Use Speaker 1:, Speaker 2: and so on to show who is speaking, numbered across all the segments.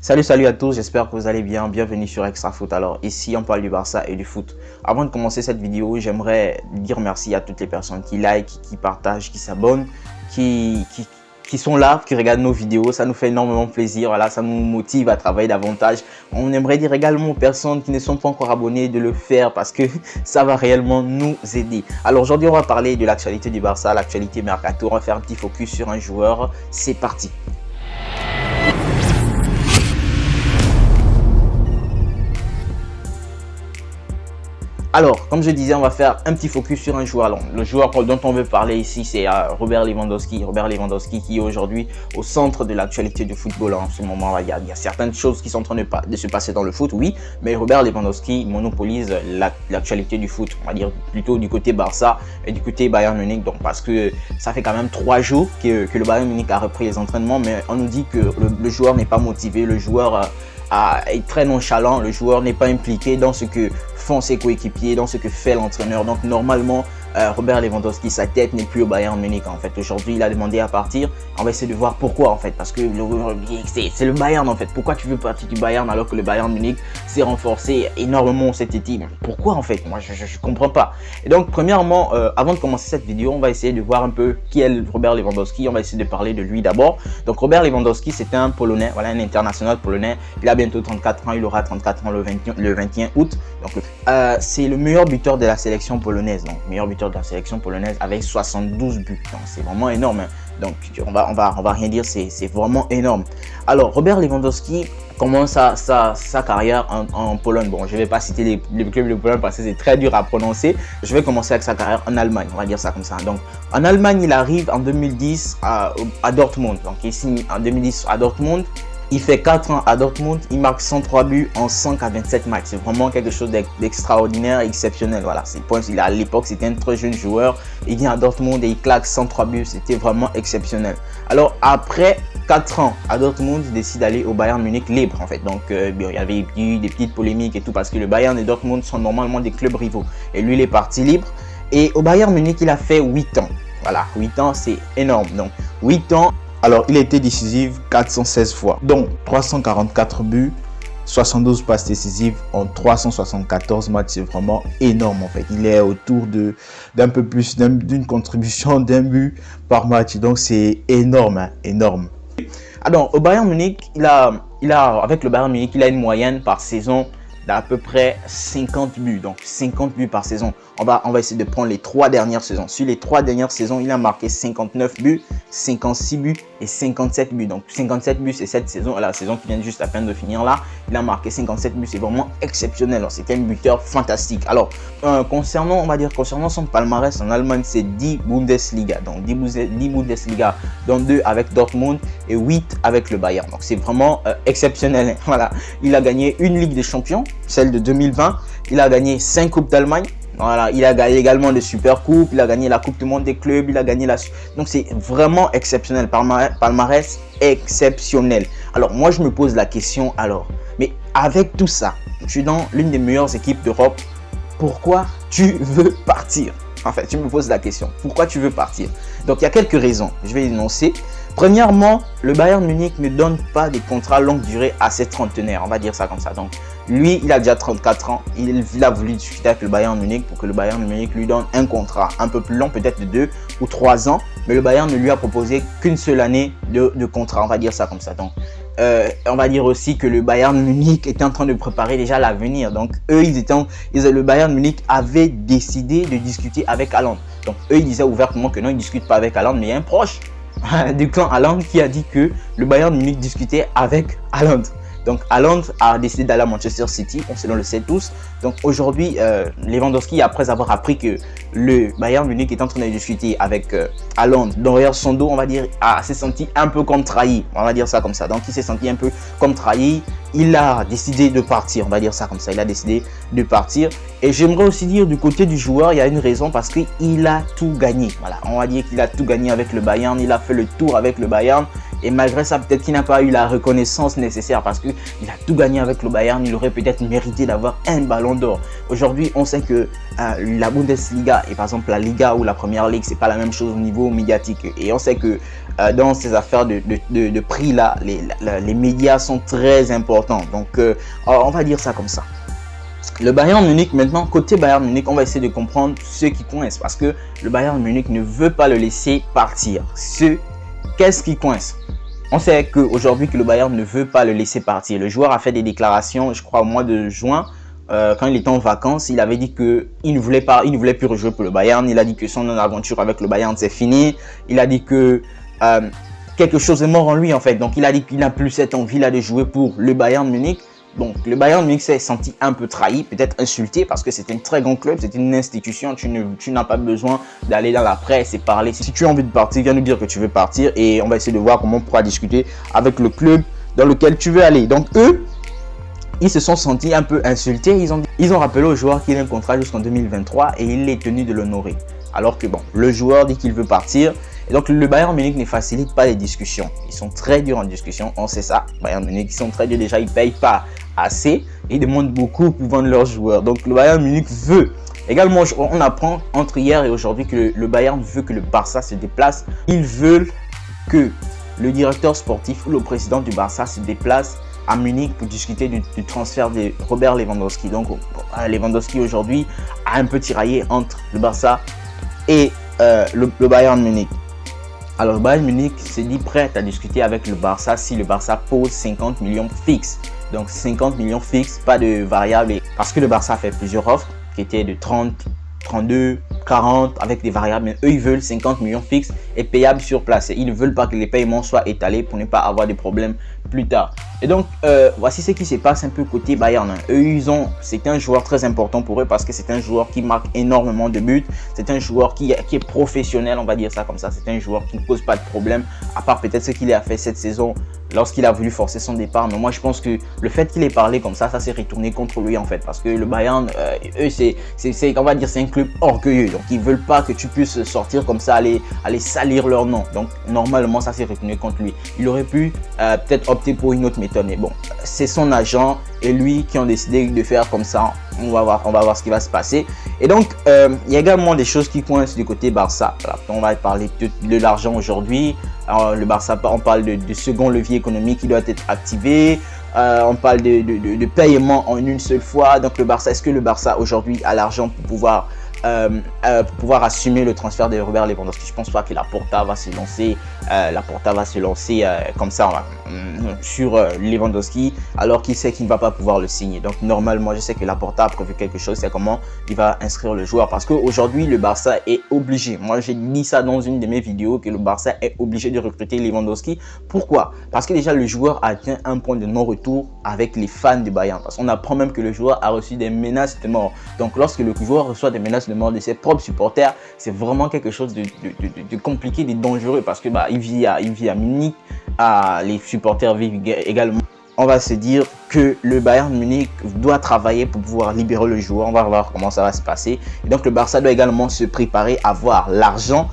Speaker 1: Salut à tous, j'espère que vous allez bien, bienvenue sur Extra Foot. Alors ici on parle du Barça et du foot. Avant de commencer cette vidéo, j'aimerais dire merci à toutes les personnes qui like, qui partagent, qui s'abonnent, qui sont là, qui regardent nos vidéos. Ça nous fait énormément plaisir, voilà, ça nous motive à travailler davantage. On aimerait dire également aux personnes qui ne sont pas encore abonnées de le faire parce que ça va réellement nous aider. Alors aujourd'hui on va parler de l'actualité du Barça, l'actualité Mercato. On va faire un petit focus sur un joueur, c'est parti. Alors, comme je disais, on va faire un petit focus sur un joueur. Alors, le joueur dont on veut parler ici, c'est Robert Lewandowski. Robert Lewandowski qui est aujourd'hui au centre de l'actualité du football. En ce moment, il y a certaines choses qui sont en train de se passer dans le foot, oui. Mais Robert Lewandowski monopolise l'actualité du foot. On va dire plutôt du côté Barça et du côté Bayern Munich. Donc, parce que ça fait quand même 3 jours que le Bayern Munich a repris les entraînements. Mais on nous dit que le joueur n'est pas motivé. Le joueur est très nonchalant, le joueur n'est pas impliqué dans ce que font ses coéquipiers, dans ce que fait l'entraîneur. Donc normalement, Robert Lewandowski, sa tête n'est plus au Bayern Munich en fait. Aujourd'hui, il a demandé à partir. On va essayer de voir pourquoi en fait. Parce que c'est le Bayern en fait. Pourquoi tu veux partir du Bayern alors que le Bayern Munich s'est renforcé énormément cet été? Pourquoi en fait? Moi, je comprends pas. Et donc, premièrement, avant de commencer cette vidéo, on va essayer de voir un peu qui est Robert Lewandowski. On va essayer de parler de lui d'abord. Donc, Robert Lewandowski, c'est un Polonais, voilà, un international polonais. Il a bientôt 34 ans. Il aura 34 ans le 21 août. Donc, c'est le meilleur buteur de la sélection polonaise. Donc, meilleur buteur de la sélection polonaise avec 72 buts. Donc, c'est vraiment énorme. Hein. Donc, on va rien dire, c'est vraiment énorme. Alors, Robert Lewandowski commence sa carrière en Pologne. Bon, je ne vais pas citer les clubs de Pologne parce que c'est très dur à prononcer. Je vais commencer avec sa carrière en Allemagne, on va dire ça comme ça. Donc, en Allemagne, il arrive en 2010 à Dortmund. Donc, il signe en 2010 à Dortmund. Il fait 4 ans à Dortmund, il marque 103 buts en 127 matchs. C'est vraiment quelque chose d'extraordinaire, exceptionnel. Voilà, à l'époque, c'était un très jeune joueur. Il vient à Dortmund et il claque 103 buts. C'était vraiment exceptionnel. Alors, après 4 ans à Dortmund, il décide d'aller au Bayern Munich libre, en fait. Donc, il y avait eu des petites polémiques et tout parce que le Bayern et Dortmund sont normalement des clubs rivaux. Et lui, il est parti libre. Et au Bayern Munich, il a fait 8 ans. Voilà, 8 ans, c'est énorme. Donc, 8 ans. Alors, il a été décisif 416 fois, dont 344 buts, 72 passes décisives en 374 matchs. C'est vraiment énorme en fait. Il est autour d'un peu plus d'une contribution d'un but par match. Donc, c'est énorme, hein, énorme. Alors, au Bayern Munich, avec le Bayern Munich, il a une moyenne par saison d'à peu près 50 buts. Donc, 50 buts par saison. On va essayer de prendre les 3 dernières saisons. Sur les 3 dernières saisons, il a marqué 59 buts, 56 buts et 57 buts. Donc, 57 buts, c'est cette saison, la saison qui vient juste à peine de finir là. Il a marqué 57 buts. C'est vraiment exceptionnel. C'était un buteur fantastique. Alors, concernant son palmarès en Allemagne, c'est 10 Bundesliga. Donc, 10 Bundesliga, dont 2 avec Dortmund et 8 avec le Bayern. Donc, c'est vraiment exceptionnel. Voilà. Il a gagné une Ligue des Champions, celle de 2020. Il a gagné 5 Coupes d'Allemagne. Voilà, il a gagné également le Super Coupe, il a gagné la Coupe du Monde des clubs, il a gagné Donc c'est vraiment exceptionnel, palmarès exceptionnel. Alors moi je me pose la question mais avec tout ça, je suis dans l'une des meilleures équipes d'Europe, pourquoi tu veux partir? En fait, je me pose la question, pourquoi tu veux partir? Donc il y a quelques raisons, je vais énoncer. Premièrement, le Bayern Munich ne donne pas des contrats longue durée à ses trentenaires, on va dire ça comme ça. Donc, lui, il a déjà 34 ans, il a voulu discuter avec le Bayern Munich pour que le Bayern Munich lui donne un contrat un peu plus long, peut-être de 2 ou 3 ans. Mais le Bayern ne lui a proposé qu'une seule année de contrat, on va dire ça comme ça. Donc, on va dire aussi que le Bayern Munich était en train de préparer déjà l'avenir. Donc, le Bayern Munich avait décidé de discuter avec Haaland. Donc, eux, ils disaient ouvertement que non, ils ne discutent pas avec Haaland, mais il y a un proche du clan Haaland qui a dit que le Bayern Munich discutait avec Haaland. Donc Haaland a décidé d'aller à Manchester City, on le sait tous. Donc aujourd'hui, Lewandowski, après avoir appris que le Bayern Munich est en train de discuter avec Haaland derrière son dos, on va dire, s'est senti un peu comme trahi. On va dire ça comme ça. Donc il s'est senti un peu comme trahi. Il a décidé de partir, on va dire ça comme ça. Il a décidé de partir. Et j'aimerais aussi dire du côté du joueur, il y a une raison parce qu'il a tout gagné. Voilà, on va dire qu'il a tout gagné avec le Bayern. Il a fait le tour avec le Bayern. Et malgré ça, peut-être qu'il n'a pas eu la reconnaissance nécessaire parce qu'il a tout gagné avec le Bayern. Il aurait peut-être mérité d'avoir un ballon d'or. Aujourd'hui, on sait que la Bundesliga et par exemple la Liga ou la Première Ligue, c'est pas la même chose au niveau médiatique. Et on sait que dans ces affaires de prix là, les médias sont très importants. Donc, on va dire ça comme ça. Le Bayern Munich, maintenant, côté Bayern Munich, on va essayer de comprendre ce qui coince parce que le Bayern Munich ne veut pas le laisser partir. Qu'est-ce qui coince? On sait qu'aujourd'hui que le Bayern ne veut pas le laisser partir. Le joueur a fait des déclarations, je crois au mois de juin, quand il était en vacances, il avait dit qu'il ne voulait plus rejouer pour le Bayern. Il a dit que son aventure avec le Bayern c'est fini. Il a dit que quelque chose est mort en lui en fait. Donc il a dit qu'il n'a plus cette envie là de jouer pour le Bayern Munich. Donc le Bayern Munich s'est senti un peu trahi, peut-être insulté parce que c'est un très grand club, c'est une institution, tu n'as pas besoin d'aller dans la presse et parler. Si tu as envie de partir, viens nous dire que tu veux partir et on va essayer de voir comment on pourra discuter avec le club dans lequel tu veux aller. Donc eux, ils se sont sentis un peu insultés, ils ont rappelé au joueur qu'il a un contrat jusqu'en 2023 et il est tenu de l'honorer. Alors que bon, le joueur dit qu'il veut partir. Et donc le Bayern Munich ne facilite pas les discussions. Ils sont très durs en discussion, on sait ça. Bayern Munich, ils sont très durs déjà, ils ne payent pas assez. Ils demandent beaucoup pour vendre leurs joueurs. Donc le Bayern Munich veut. Également, on apprend entre hier et aujourd'hui que le Bayern veut que le Barça se déplace. Ils veulent que le directeur sportif ou le président du Barça se déplace à Munich pour discuter du transfert de Robert Lewandowski. Donc Lewandowski aujourd'hui a un peu tiraillé entre le Barça et le Bayern Munich. Alors le Bayern Munich s'est dit prêt à discuter avec le Barça si le Barça pose 50 millions fixes. Donc 50 millions fixes, pas de variables. Parce que le Barça fait plusieurs offres qui étaient de 30, 32, 40 avec des variables. Mais eux, ils veulent 50 millions fixes et payables sur place. Et ils ne veulent pas que les paiements soient étalés pour ne pas avoir de problèmes plus tard. Et donc, voici ce qui se passe un peu côté Bayern. Eux, c'est un joueur très important pour eux parce que c'est un joueur qui marque énormément de buts. C'est un joueur qui est professionnel, on va dire ça comme ça. C'est un joueur qui ne pose pas de problème, à part peut-être ce qu'il a fait cette saison lorsqu'il a voulu forcer son départ. Mais moi, je pense que le fait qu'il ait parlé comme ça s'est retourné contre lui en fait. Parce que le Bayern, eux, on va dire, c'est un club orgueilleux. Donc, ils ne veulent pas que tu puisses sortir comme ça, aller salir leur nom. Donc, normalement, ça s'est retourné contre lui. Il aurait pu peut-être opter pour une autre méthode. Mais bon, c'est son agent et lui qui ont décidé de faire comme ça. On va voir ce qui va se passer. Et donc, il y a également des choses qui coincent du côté Barça. Voilà, on va parler de l'argent aujourd'hui. Le Barça, on parle de second levier économique qui doit être activé. On parle de paiement en une seule fois. Donc, le Barça, est-ce que le Barça aujourd'hui a l'argent pour pouvoir assumer le transfert de Robert Lewandowski? Je pense pas que la Porta va se lancer comme ça sur Lewandowski alors qu'il sait qu'il ne va pas pouvoir le signer. Donc normalement, je sais que la Porta a prévu quelque chose, c'est comment il va inscrire le joueur parce qu'aujourd'hui le Barça est obligé. Moi j'ai dit ça dans une de mes vidéos que le Barça est obligé de recruter Lewandowski. Pourquoi? Parce que déjà le joueur a atteint un point de non-retour avec les fans du Bayern. Parce qu'on apprend même que le joueur a reçu des menaces de mort. Donc lorsque le joueur reçoit des menaces de mort de ses propres supporters, c'est vraiment quelque chose de compliqué, de dangereux parce que il vit à Munich, les supporters vivent également. On va se dire que le Bayern Munich doit travailler pour pouvoir libérer le joueur. On va voir comment ça va se passer. Et donc le Barça doit également se préparer à avoir l'argent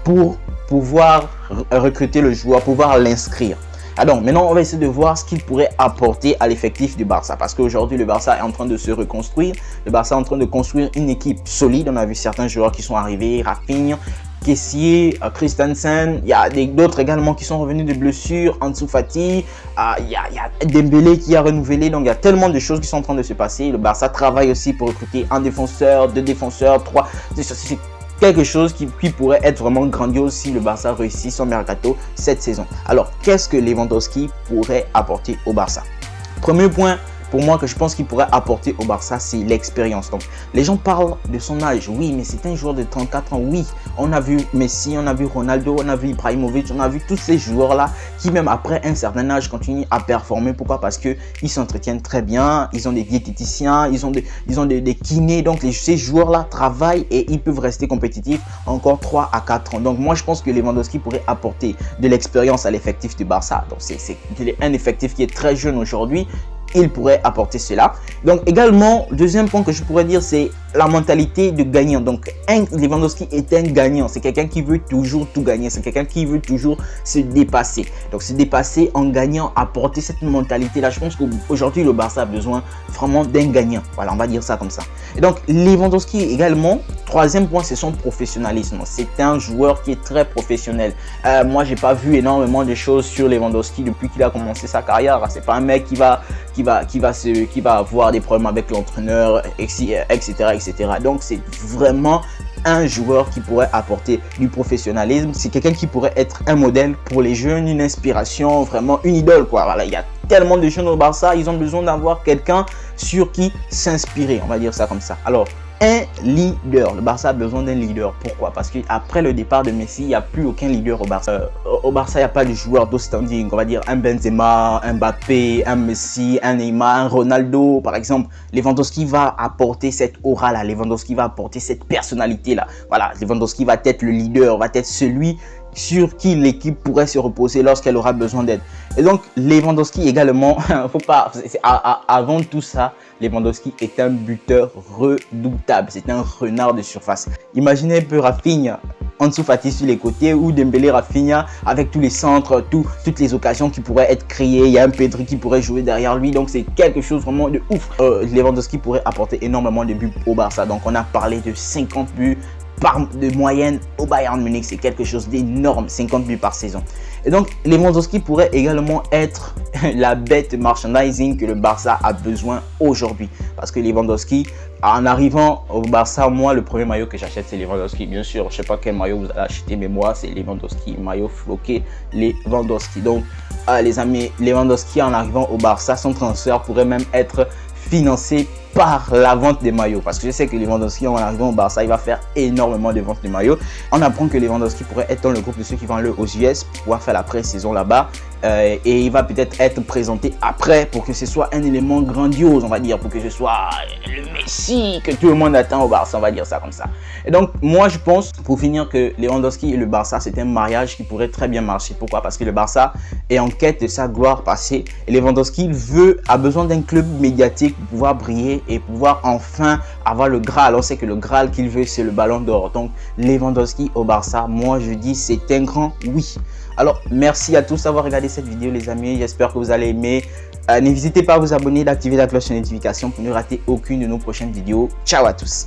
Speaker 1: pour pouvoir recruter le joueur, pouvoir l'inscrire. Alors maintenant, on va essayer de voir ce qu'il pourrait apporter à l'effectif du Barça. Parce qu'aujourd'hui, le Barça est en train de se reconstruire. Le Barça est en train de construire une équipe solide. On a vu certains joueurs qui sont arrivés, Rafinha, Kessié, Christensen. Il y a d'autres également qui sont revenus de blessures, Ansu Fati. Il y a Dembélé qui a renouvelé. Donc, il y a tellement de choses qui sont en train de se passer. Le Barça travaille aussi pour recruter un défenseur, deux défenseurs, trois. C'est quelque chose qui pourrait être vraiment grandiose si le Barça réussit son mercato cette saison. Alors, qu'est-ce que Lewandowski pourrait apporter au Barça? Premier point pour moi que je pense qu'il pourrait apporter au Barça, c'est l'expérience. Donc, les gens parlent de son âge. Oui, mais c'est un joueur de 34 ans. Oui, on a vu Messi, on a vu Ronaldo, on a vu Ibrahimovic, on a vu tous ces joueurs-là qui, même après un certain âge, continuent à performer. Pourquoi? Parce qu'ils s'entretiennent très bien, ils ont des diététiciens, ils ont des kinés. Donc, ces joueurs-là travaillent et ils peuvent rester compétitifs encore 3 à 4 ans. Donc, moi, je pense que Lewandowski pourrait apporter de l'expérience à l'effectif du Barça. Donc, il est un effectif qui est très jeune aujourd'hui. il pourrait apporter cela. Donc également, deuxième point que je pourrais dire, c'est la mentalité de gagnant. Donc Lewandowski est un gagnant, c'est quelqu'un qui veut toujours tout gagner, c'est quelqu'un qui veut toujours se dépasser. Donc se dépasser en gagnant, apporter cette mentalité là. Je pense qu'aujourd'hui le Barça a besoin vraiment d'un gagnant. Voilà, on va dire ça comme ça. Et donc Lewandowski également, troisième point, c'est son professionnalisme. C'est un joueur qui est très professionnel. Moi j'ai pas vu énormément de choses sur Lewandowski depuis qu'il a commencé sa carrière. C'est pas un mec qui va avoir des problèmes avec l'entraîneur, etc. Donc c'est vraiment un joueur qui pourrait apporter du professionnalisme. C'est quelqu'un qui pourrait être un modèle pour les jeunes, une inspiration, vraiment une idole quoi. Voilà, il y a tellement de jeunes au Barça, ils ont besoin d'avoir quelqu'un sur qui s'inspirer, on va dire ça comme ça. Alors un leader, le Barça a besoin d'un leader. Pourquoi? Parce qu'après le départ de Messi, il n'y a plus aucun leader au Barça. Au Barça, il n'y a pas de joueur d'outstanding, on va dire un Benzema, un Mbappé, un Messi, un Neymar, un Ronaldo par exemple. Lewandowski va apporter cette aura là, Lewandowski va apporter cette personnalité là. Voilà, Lewandowski va être le leader, va être celui sur qui l'équipe pourrait se reposer lorsqu'elle aura besoin d'aide. Et donc Lewandowski également, faut pas, avant tout ça, Lewandowski est un buteur redoutable, c'est un renard de surface. Imaginez un peu Rafinha, Ansu Fati sur les côtés ou Dembélé, Rafinha avec tous les centres, toutes les occasions qui pourraient être créées. Il y a un Pedri qui pourrait jouer derrière lui, donc c'est quelque chose vraiment de ouf. Lewandowski pourrait apporter énormément de buts au Barça, donc on a parlé de 50 buts de moyenne au Bayern Munich, c'est quelque chose d'énorme, 50 buts par saison. Et donc Lewandowski pourrait également être la bête merchandising que le Barça a besoin aujourd'hui, parce que Lewandowski, en arrivant au Barça, moi le premier maillot que j'achète c'est Lewandowski, bien sûr. Je sais pas quel maillot vous allez acheter, mais moi c'est Lewandowski, maillot floqué Lewandowski. Donc les amis, Lewandowski en arrivant au Barça, son transfert pourrait même être financé par la vente des maillots, parce que je sais que Lewandowski en arrivant au Barça il va faire énormément de ventes de maillots. On apprend que Lewandowski pourrait être dans le groupe de ceux qui vont aller aux US pour pouvoir faire la pré-saison là-bas, et il va peut-être être présenté après pour que ce soit un élément grandiose, on va dire, pour que ce soit le Messi que tout le monde attend au Barça, on va dire ça comme ça. Et donc moi je pense, pour finir, que Lewandowski et le Barça c'est un mariage qui pourrait très bien marcher. Pourquoi? Parce que le Barça est en quête de sa gloire passée et Lewandowski a besoin d'un club médiatique pour pouvoir briller et pouvoir enfin avoir le Graal. On sait que le Graal qu'il veut c'est le Ballon d'Or. Donc Lewandowski au Barça, moi je dis c'est un grand oui. Alors merci à tous d'avoir regardé cette vidéo les amis, j'espère que vous allez aimer. N'hésitez pas à vous abonner, d'activer la cloche de notification pour ne rater aucune de nos prochaines vidéos. Ciao à tous.